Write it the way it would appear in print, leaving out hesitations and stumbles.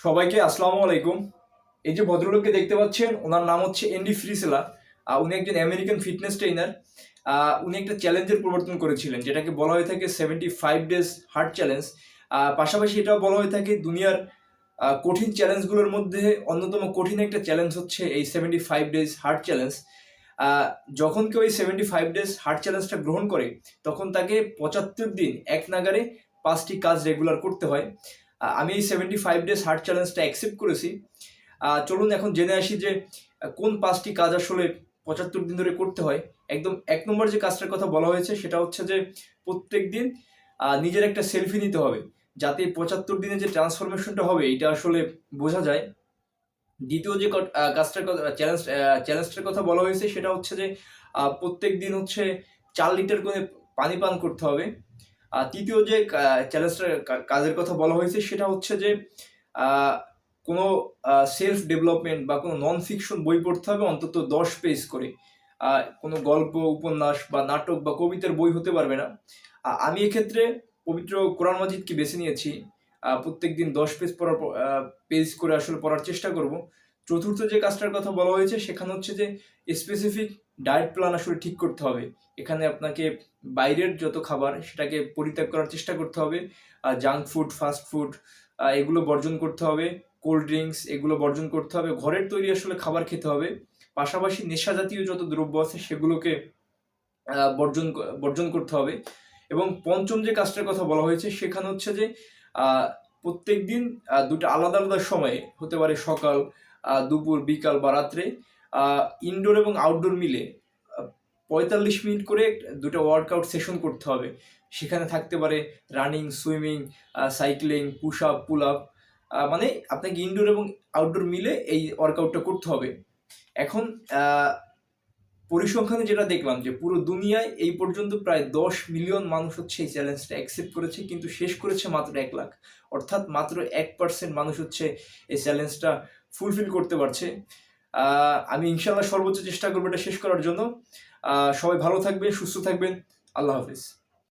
সবাইকে আসসালামু আলাইকুম। এই যে ভদ্রলোককে দেখতে পাচ্ছেন, ওনার নাম হচ্ছে এন্ডি ফ্রিসেলা। উনি একজন আমেরিকান ফিটনেস ট্রেনার। উনি একটা চ্যালেঞ্জের প্রবর্তন করেছিলেন, যেটাকে বলা হয়ে থাকে 75 ডেজ হার্ট চ্যালেঞ্জ। পাশাপাশি এটাও বলা হয়ে থাকে দুনিয়ার কঠিন চ্যালেঞ্জগুলোর মধ্যে অন্যতম কঠিন একটা চ্যালেঞ্জ হচ্ছে এই 75 ডেজ হার্ট চ্যালেঞ্জ। যখন কেউ এই 75 ডেজ হার্ট চ্যালেঞ্জটা গ্রহণ করে, তখন তাকে 75 দিন এক নাগারে 5টি কাজ রেগুলার করতে হয়। আমি এই 75 ডেজ হার্ট চ্যালেঞ্জটা অ্যাকসেপ্ট করেছি। চলুন এখন জেনে আসি যে কোন 5টি কাজ আসলে 75 দিন ধরে করতে হয়। একদম 1 নম্বর যে কাজটার কথা বলা হয়েছে সেটা হচ্ছে যে প্রত্যেক দিন নিজের একটা সেলফি নিতে হবে, যাতে 75 দিনে যে ট্রান্সফরমেশনটা হবে এটা আসলে বোঝা যায়। দ্বিতীয় যে কাজটার কথা চ্যালেঞ্জটার কথা বলা হয়েছে সেটা হচ্ছে যে প্রত্যেক দিন হচ্ছে 4 লিটার করে পানি পান করতে হবে। তৃতীয় যে কাজের কথা বলা হয়েছে সেটা হচ্ছে যে কোনো সেলফ ডেভেলপমেন্ট বা কোনো নন ফিকশন বই পড়তে হবে অন্তত 10 পেজ করে। কোনো গল্প, উপন্যাস বা নাটক বা কবিতার বই হতে পারবে না। আমি এক্ষেত্রে পবিত্র কোরআন মাজিদকে বেছে নিয়েছি। প্রত্যেক দিন 10 পেজ পেজ করে আসলে পড়ার চেষ্টা করব। চতুর্থ যে কাজটার কথা বলা হয়েছে সেখানে হচ্ছে যে স্পেসিফিক ডায়েট প্ল্যান আসলে ঠিক করতে হবে। এখানে আপনাকে বাইরের যত খাবার সেটাকে পরিত্যাগ করার চেষ্টা করতে হবে। জাঙ্ক ফুড, ফাস্ট ফুড এগুলো বর্জন করতে হবে। কোল্ড ড্রিঙ্কস এগুলো বর্জন করতে হবে। ঘরের তৈরি আসলে খাবার খেতে হবে। পাশাপাশি নেশা জাতীয় যত দ্রব্য আছে সেগুলোকে বর্জন করতে হবে। এবং পঞ্চম যে কাজটার কথা বলা হয়েছে সেখানে হচ্ছে যে প্রত্যেক দিন দুটো আলাদা আলাদা সময়ে, হতে পারে সকাল, দুপুর, বিকাল বা রাত্রে, ইনডোর এবং আউটডোর মিলে 45 মিনিট করে দুটো ওয়ার্কআউট সেশন করতে হবে। সেখানে থাকতে পারে running, swimming, cycling, push up, pull up. মানে আপনাকে ইনডোর এবং আউটডোর মিলে এই ওয়ার্কআউটটা করতে হবে। এখন পরিসংখ্যানে যেটা দেখলাম যে পুরো দুনিয়ায় এই পর্যন্ত প্রায় 10 মিলিয়ন মানুষ হচ্ছে এই চ্যালেঞ্জটা অ্যাকসেপ্ট করেছে, কিন্তু শেষ করেছে মাত্র 1 লাখ। অর্থাৎ মাত্র 1% মানুষ হচ্ছে এই চ্যালেঞ্জটা ফুলফিল করতে পারছে। আমি ইনশাল্লাহ সর্বোচ্চ চেষ্টা করবো এটা শেষ করার জন্য। সবাই ভালো থাকবেন, সুস্থ থাকবেন। আল্লাহ হাফিজ।